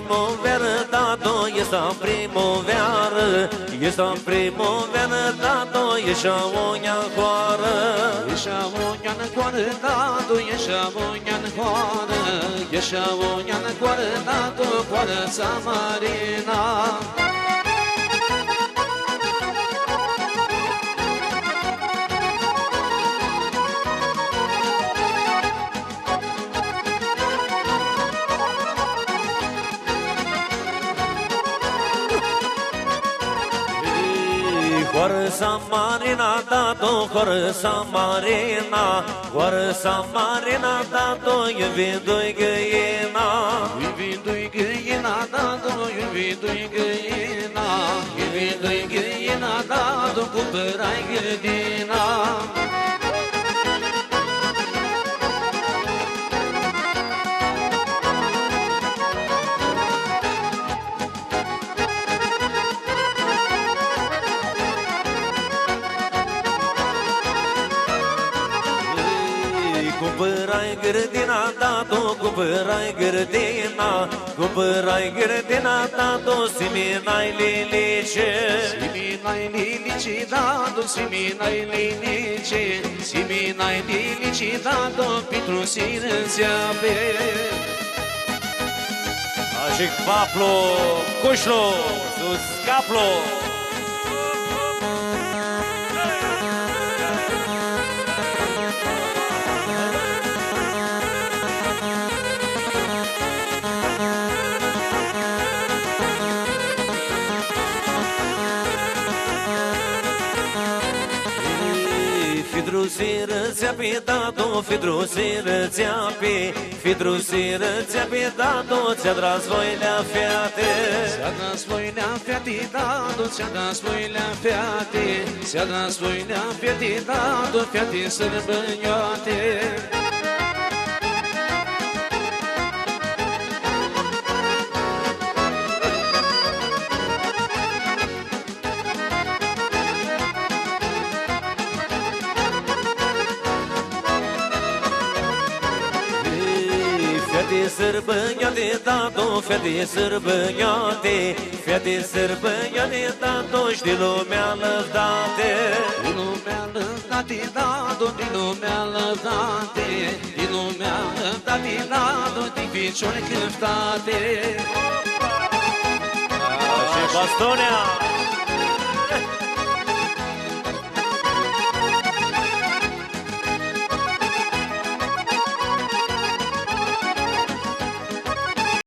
primăvară, tată, ești în primăvară, ești în primăvară, tată, ești o neacoară. Ești o neacoară, tată, ești o neacoară, ești o neacoară, tată, coarăța Marina. Coarăța Marina, tată, coarăța Marina, coarăța Marina, tată, iubindu-i găina. Iubindu-i găina, tată, iubindu-i găina, iubindu-i găina, tată, cumpărai grădina. Cumpărai grădina, tată, cumpărai grădina, cumpărai grădina, tată, siminai lilice. Siminai lilice, tată, siminai lilice, siminai lilice, tată, pentru sirățeape. Așa paplo, cușlo, sus caplo. Fidrusiră-ți-api, tată, fidrusiră-ți-api, fidrusiră-ți-api, tată, ți-a tras voilea fiate. Ți-a tras voilea fiate, tată, ți-a tras voilea fiate, ți-a tras voilea fiate, tată, fiate sărbănioate. Fete sărbănioate, tată, fete sărbănioate, fete sărbănioate, tată, știi lumea lăvdate. Din lumea lăvdate, tată, din lumea lăvdate, din lumea lăvdate, tată, din picioare câftate. Și bastonea!